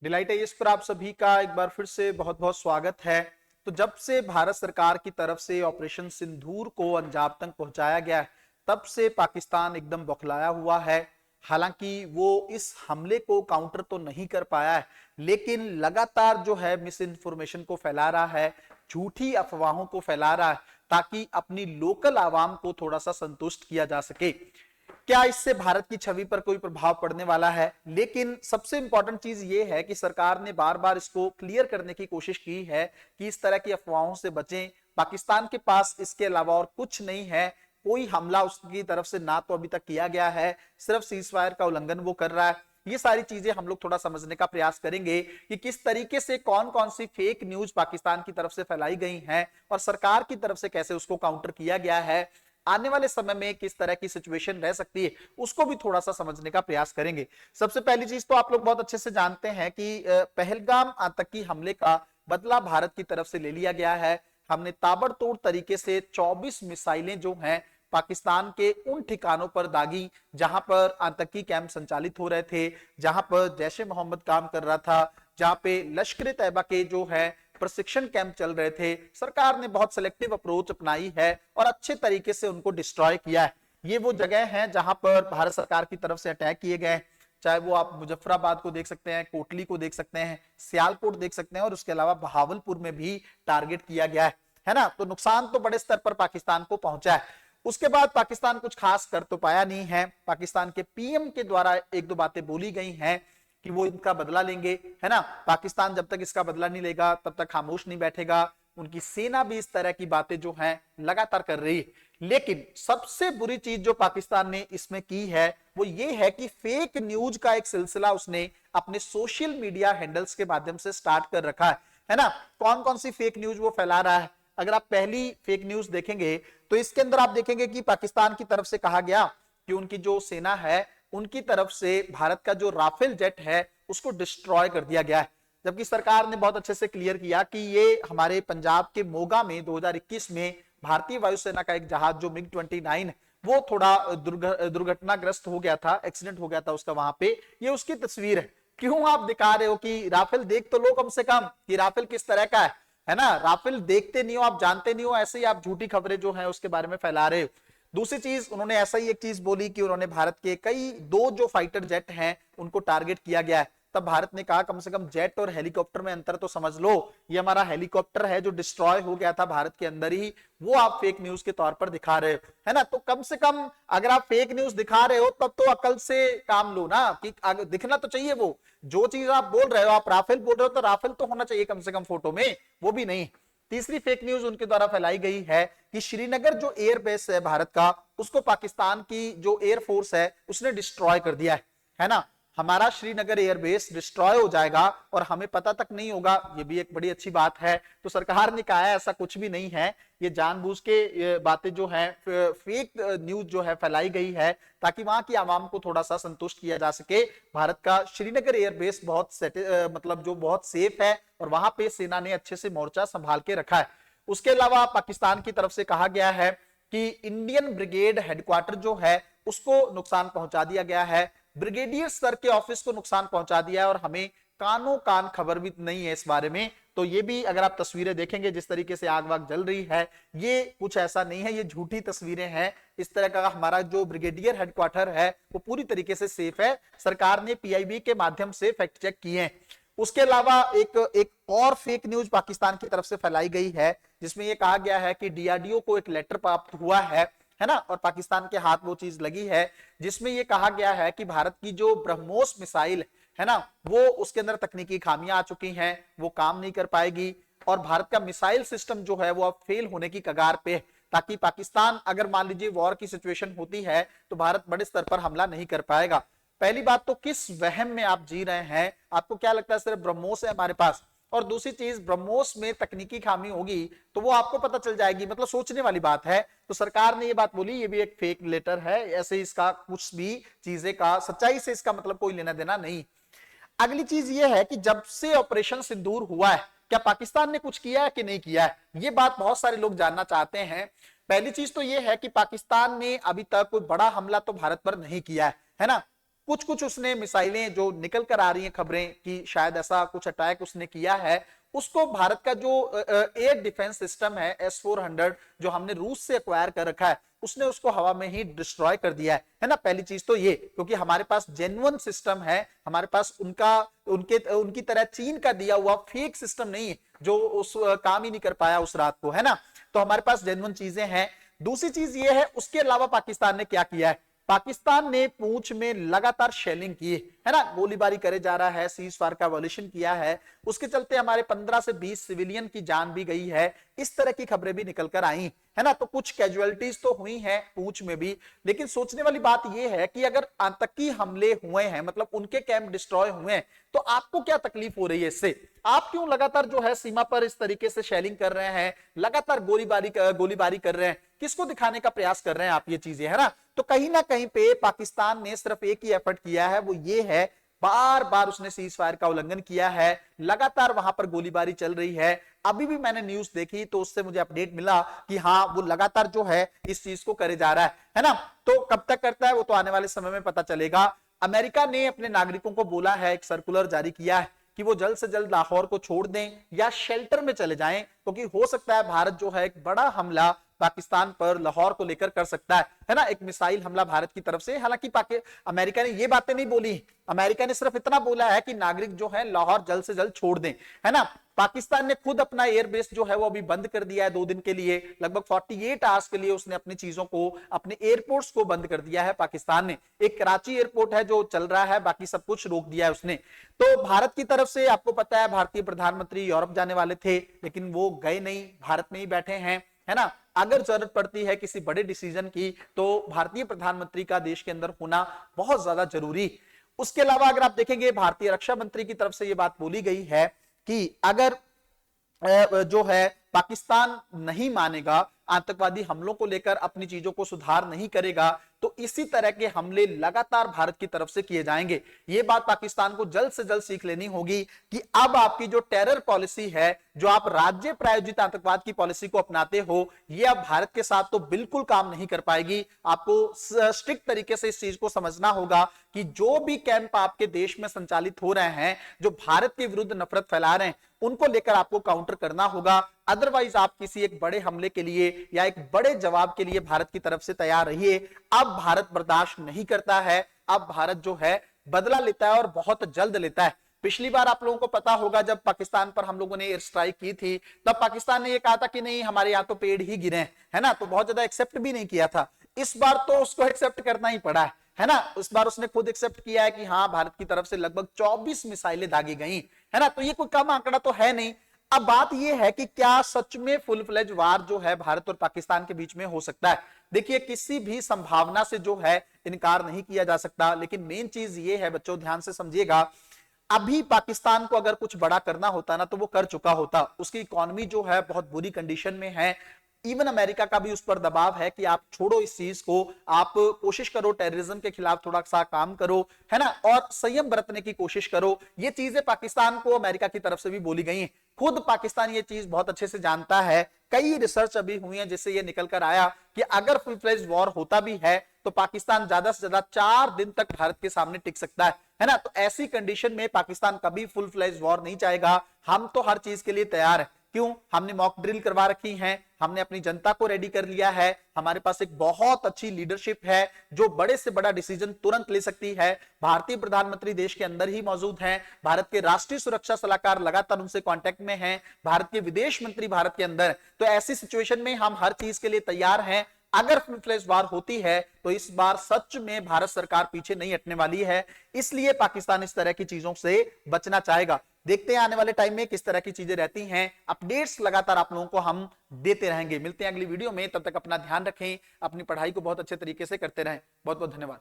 Delight इस पर आप सभी का एक बार फिर से बहुत बहुत स्वागत है। तो जब से भारत सरकार की तरफ से ऑपरेशन सिंदूर को अंजाम तक पहुंचाया गया, तब से पाकिस्तान एकदम बौखलाया हुआ है। हालांकि वो इस हमले को काउंटर तो नहीं कर पाया है, लेकिन लगातार जो है मिस इन्फॉर्मेशन को फैला रहा है, झूठी अफवाहों को फैला रहा है, ताकि अपनी लोकल आवाम को थोड़ा सा संतुष्ट किया जा सके। क्या इससे भारत की छवि पर कोई प्रभाव पड़ने वाला है? लेकिन सबसे इंपॉर्टेंट चीज यह है कि सरकार ने बार बार इसको क्लियर करने की कोशिश की है कि इस तरह की अफवाहों से बचें। पाकिस्तान के पास इसके अलावा और कुछ नहीं है, कोई हमला उसकी तरफ से ना तो अभी तक किया गया है, सिर्फ सीजफायर का उल्लंघन वो कर रहा है। ये सारी चीजें हम लोग थोड़ा समझने का प्रयास करेंगे कि किस तरीके से कौन कौन सी फेक न्यूज पाकिस्तान की तरफ से फैलाई गई हैं और सरकार की तरफ से कैसे उसको काउंटर किया गया है। आने वाले समय में किस तरह की सिचुएशन रह सकती है, उसको भी थोड़ा सा समझने का प्रयास करेंगे। सबसे पहली चीज तो आप लोग बहुत अच्छे से जानते हैं कि पहलगाम आतंकी हमले का बदला भारत की तरफ से ले लिया गया है। हमने ताबड़तोड़ तरीके से 24 मिसाइलें जो हैं पाकिस्तान के उन ठिकानों पर दागी जहां पर आतंकी कैंप संचालित हो रहे थे, जहां पर जैश ए मोहम्मद काम कर रहा था, जहां पे लश्कर तैयबा के जो है प्रशिक्षण कैंप चल रहे थे। सरकार ने बहुत सिलेक्टिव अप्रोच अपनाई है और अच्छे तरीके से उनको डिस्ट्रॉय किया है। ये वो जगह है जहां पर भारत सरकार की तरफ से अटैक किए गए, चाहे वो आप मुजफ्फराबाद को देख सकते हैं, कोटली को देख सकते हैं, सियालकोट देख सकते हैं, और उसके अलावा बहावलपुर में भी टारगेट किया गया है ना। तो नुकसान तो बड़े स्तर पर पाकिस्तान को पहुंचा है। उसके बाद पाकिस्तान कुछ खास कर तो पाया नहीं है। पाकिस्तान के पीएम के द्वारा एक दो बातें बोली गई हैं कि वो इनका बदला लेंगे, है ना। पाकिस्तान जब तक इसका बदला नहीं लेगा तब तक खामोश नहीं बैठेगा। उनकी सेना भी इस तरह की बातें जो हैं लगातार कर रही है। लेकिन सबसे बुरी चीज जो पाकिस्तान ने इसमें की है वो ये है कि फेक न्यूज का एक सिलसिला उसने अपने सोशल मीडिया हैंडल्स के माध्यम से स्टार्ट कर रखा है ना। कौन कौन सी फेक न्यूज वो फैला रहा है? अगर आप पहली फेक न्यूज देखेंगे तो इसके अंदर आप देखेंगे कि पाकिस्तान की तरफ से कहा गया कि उनकी जो सेना है उनकी तरफ से भारत का जो राफेल जेट है उसको डिस्ट्रॉय कर दिया गया है। जबकि सरकार ने बहुत अच्छे से क्लियर किया कि ये हमारे पंजाब के मोगा में 2021 में भारतीय वायुसेना का एक जहाज जो मिग 29 वो थोड़ा दुर्घटनाग्रस्त हो गया था, एक्सीडेंट हो गया था उसका वहां पे। ये उसकी तस्वीर है। क्यों आप दिखा रहे हो कि राफेल देख तो लो कम से कम कि राफेल किस तरह का है ना। राफेल देखते नहीं हो, आप जानते नहीं हो, ऐसे ही आप झूठी खबरें जो है उसके बारे में फैला रहे हो। दूसरी चीज उन्होंने ऐसा ही एक चीज बोली कि उन्होंने भारत के कई दो जो फाइटर जेट हैं उनको टारगेट किया गया है। तब भारत ने कहा कम से कम जेट और हेलीकॉप्टर में अंतर तो समझ लो, ये हमारा हेलीकॉप्टर है जो डिस्ट्रॉय हो गया था भारत के अंदर ही, वो आप फेक न्यूज के तौर पर दिखा रहे हो, है ना। तो कम से कम अगर आप फेक न्यूज दिखा रहे हो तब तो अकल से काम लो ना, कि दिखना तो चाहिए वो जो चीज आप बोल रहे हो। आप राफेल बोल रहे हो तो राफेल तो होना चाहिए कम से कम फोटो में, वो भी नहीं। तीसरी फेक न्यूज उनके द्वारा फैलाई गई है कि श्रीनगर जो एयरबेस है भारत का, उसको पाकिस्तान की जो एयरफोर्स है उसने डिस्ट्रॉय कर दिया है ना। हमारा श्रीनगर एयरबेस डिस्ट्रॉय हो जाएगा और हमें पता तक नहीं होगा, ये भी एक बड़ी अच्छी बात है। तो सरकार ने कहा है ऐसा कुछ भी नहीं है, ये जानबूझ के बातें जो है फेक न्यूज जो है फैलाई गई है ताकि वहां की आवाम को थोड़ा सा संतुष्ट किया जा सके। भारत का श्रीनगर एयरबेस बहुत मतलब जो बहुत सेफ है और वहां पे सेना ने अच्छे से मोर्चा संभाल के रखा है। उसके अलावा पाकिस्तान की तरफ से कहा गया है कि इंडियन ब्रिगेड हेडक्वार्टर जो है उसको नुकसान पहुंचा दिया गया है, ब्रिगेडियर स्तर के ऑफिस को नुकसान पहुंचा दिया है, और हमें कानो कान खबर भी नहीं है इस बारे में। तो ये भी अगर आप तस्वीरें देखेंगे जिस तरीके से आग वाग जल रही है, ये कुछ ऐसा नहीं है, ये झूठी तस्वीरें हैं। इस तरह का हमारा जो ब्रिगेडियर हेडक्वार्टर है वो पूरी तरीके से सेफ है। सरकार ने पीआईबी के माध्यम से फैक्ट चेक किए हैं। उसके अलावा एक और फेक न्यूज पाकिस्तान की तरफ से फैलाई गई है जिसमें यह कहा गया है कि डीआरडीओ को एक लेटर प्राप्त हुआ है ना, और पाकिस्तान के हाथ वो चीज लगी है जिसमें यह कहा गया है कि भारत की जो ब्रह्मोस मिसाइल है ना, वो उसके अंदर तकनीकी खामियां आ चुकी हैं, वो काम नहीं कर पाएगी और भारत का मिसाइल सिस्टम जो है वो अब फेल होने की कगार पे है, ताकि पाकिस्तान अगर मान लीजिए वॉर की सिचुएशन होती है तो भारत बड़े स्तर पर हमला नहीं कर पाएगा। पहली बात तो किस वहम में आप जी रहे हैं? आपको क्या लगता है सिर्फ ब्रह्मोस है हमारे पास? और दूसरी चीज, ब्रह्मोस में तकनीकी खामी होगी तो वो आपको पता चल जाएगी, मतलब सोचने वाली बात है। तो सरकार ने ये बात बोली, ये भी एक फेक लेटर है, ऐसे इसका कुछ भी चीजें का सच्चाई से इसका मतलब कोई लेना देना नहीं। अगली चीज ये है कि जब से ऑपरेशन सिंदूर हुआ है क्या पाकिस्तान ने कुछ किया है कि नहीं किया है, ये बात बहुत सारे लोग जानना चाहते हैं। पहली चीज तो ये है कि पाकिस्तान ने अभी तक कोई बड़ा हमला तो भारत पर नहीं किया है ना। कुछ कुछ उसने मिसाइलें जो निकल कर आ रही हैं खबरें कि शायद ऐसा कुछ अटैक उसने किया है, उसको भारत का जो एयर डिफेंस सिस्टम है S-400 जो हमने रूस से एक्वायर कर रखा है, उसने उसको हवा में ही डिस्ट्रॉय कर दिया है ना। पहली चीज तो ये, क्योंकि हमारे पास जेन्युइन सिस्टम है, हमारे पास उनकी तरह चीन का दिया हुआ फेक सिस्टम नहीं है जो उस काम ही नहीं कर पाया उस रात को, है ना। तो हमारे पास जेन्युइन चीजें हैं। दूसरी चीज ये है, उसके अलावा पाकिस्तान ने क्या किया है, पाकिस्तान ने पूंछ में लगातार शेलिंग की है ना, गोलीबारी करे जा रहा है, सीज फायर का वॉल्यूशन किया है, उसके चलते हमारे 15 से 20 सिविलियन की जान भी गई है, इस तरह की खबरें भी निकल कर आई है ना। तो कुछ कैजुअलिटीज तो हुई हैं पूंछ में भी, लेकिन सोचने वाली बात यह है कि अगर आतंकी हमले हुए हैं, मतलब उनके कैंप डिस्ट्रॉय हुए हैं, तो आपको क्या तकलीफ हो रही है इससे? आप क्यों लगातार जो है सीमा पर इस तरीके से शेलिंग कर रहे हैं, लगातार गोलीबारी कर रहे हैं, किसको दिखाने का प्रयास कर रहे हैं आप ये चीजें, है ना। तो कहीं ना कहीं पे पाकिस्तान ने सिर्फ एक ही एफर्ट किया है, वो ये है, बार बार उसने सीज फायर का उल्लंघन किया है, लगातार वहां पर गोलीबारी चल रही है। अभी भी मैंने न्यूज देखी तो उससे मुझे अपडेट मिला कि हाँ वो लगातार जो है इस चीज को करे जा रहा है ना। तो कब तक करता है वो तो आने वाले समय में पता चलेगा। अमेरिका ने अपने नागरिकों को बोला है, एक सर्कुलर जारी किया है कि वो जल्द से जल्द लाहौर को छोड़ दें या शेल्टर में चले जाएं, क्योंकि हो सकता है भारत जो है एक बड़ा हमला पाकिस्तान पर लाहौर को लेकर कर सकता है ना, एक मिसाइल हमला भारत की तरफ से। हालांकि अमेरिका ने ये बातें नहीं बोली, अमेरिका ने सिर्फ इतना बोला है कि नागरिक जो है लाहौर जल्द से जल्द छोड़ दें, है ना। पाकिस्तान ने खुद अपना एयरबेस जो है वो अभी बंद कर दिया है 2 दिन के लिए, लगभग 48 आवर्स के लिए उसने अपनी चीजों को, अपने एयरपोर्ट्स को बंद कर दिया है पाकिस्तान ने। एक कराची एयरपोर्ट है जो चल रहा है, बाकी सब कुछ रोक दिया है उसने। तो भारत की तरफ से आपको पता है भारतीय प्रधानमंत्री यूरोप जाने वाले थे, लेकिन वो गए नहीं, भारत में ही बैठे हैं, है ना। अगर जरूरत पड़ती है किसी बड़े डिसीजन की तो भारतीय प्रधानमंत्री का देश के अंदर होना बहुत ज्यादा जरूरी। उसके अलावा अगर आप देखेंगे भारतीय रक्षा मंत्री की तरफ से यह बात बोली गई है कि अगर जो है पाकिस्तान नहीं मानेगा, आतंकवादी हमलों को लेकर अपनी चीजों को सुधार नहीं करेगा, तो इसी तरह के हमले लगातार भारत की तरफ से किए जाएंगे। यह बात पाकिस्तान को जल्द से जल्द सीख लेनी होगी कि अब आपकी जो टेरर पॉलिसी है, जो आप राज्य प्रायोजित आतंकवाद की पॉलिसी को अपनाते हो, यह अब भारत के साथ तो बिल्कुल काम नहीं कर पाएगी। आपको स्ट्रिक्ट तरीके से इस चीज को समझना होगा कि जो भी कैंप आपके देश में संचालित हो रहे हैं, जो भारत के विरुद्ध नफरत फैला रहे हैं, उनको लेकर आपको काउंटर करना होगा। अदरवाइज आप किसी एक बड़े हमले के लिए या एक बड़े जवाब के लिए भारत की तरफ से तैयार रहिए। अब भारत बर्दाश्त नहीं करता है, अब भारत जो है बदला लेता है और बहुत जल्द लेता है। पिछली बार आप लोगों को पता होगा जब पाकिस्तान पर हम लोगों ने एयर स्ट्राइक की थी, तब पाकिस्तान ने यह कहा था कि नहीं हमारे यहाँ तो पेड़ ही गिरे, है ना, तो बहुत ज्यादा एक्सेप्ट भी नहीं किया था। इस बार तो उसको एक्सेप्ट करना ही पड़ा है ना। इस बार उसने खुद एक्सेप्ट किया है कि हाँ भारत की तरफ से लगभग 24 मिसाइलें दागी गई, है ना। तो ये कोई कम आंकड़ा तो है नहीं। अब बात यह है कि क्या सच में फुल फ्लेज वार जो है भारत और पाकिस्तान के बीच में हो सकता है। देखिए किसी भी संभावना से जो है इनकार नहीं किया जा सकता, लेकिन मेन चीज ये है बच्चों, ध्यान से समझिएगा, अभी पाकिस्तान को अगर कुछ बड़ा करना होता ना तो वो कर चुका होता। उसकी इकोनॉमी जो है बहुत बुरी कंडीशन में है। इवन अमेरिका का भी उस पर दबाव है कि आप छोड़ो इस चीज को, आप कोशिश करो टेररिज्म के खिलाफ थोड़ा सा काम करो, है ना, और संयम बरतने की कोशिश करो। ये चीजें पाकिस्तान को अमेरिका की तरफ से भी बोली गई हैं। खुद पाकिस्तान ये चीज बहुत अच्छे से जानता है। कई रिसर्च अभी हुई है जिससे ये निकल कर आया कि अगर फुल फ्लेज वॉर होता भी है तो पाकिस्तान ज्यादा से ज्यादा 4 दिन तक भारत के सामने टिक सकता है ना। तो ऐसी कंडीशन में पाकिस्तान कभी फुल फ्लेज वॉर नहीं चाहेगा। हम तो हर चीज के लिए तैयार है। क्यों? हमने मॉक ड्रिल करवा रखी है, हमने अपनी जनता को रेडी कर लिया है, हमारे पास एक बहुत अच्छी लीडरशिप है जो बड़े से बड़ा डिसीजन तुरंत ले सकती है। भारतीय प्रधानमंत्री देश के अंदर ही मौजूद हैं, भारत के राष्ट्रीय सुरक्षा सलाहकार लगातार उनसे कांटेक्ट में हैं, भारत के विदेश मंत्री भारत के अंदर। तो ऐसी सिचुएशन में हम हर चीज के लिए तैयार हैं। अगर फुल फ्लेज वार होती है तो इस बार सच में भारत सरकार पीछे नहीं हटने वाली है। इसलिए पाकिस्तान इस तरह की चीजों से बचना चाहेगा। देखते हैं आने वाले टाइम में किस तरह की चीजें रहती हैं। अपडेट्स लगातार आप लोगों को हम देते रहेंगे। मिलते हैं अगली वीडियो में, तब तक अपना ध्यान रखें, अपनी पढ़ाई को बहुत अच्छे तरीके से करते रहें। बहुत बहुत धन्यवाद।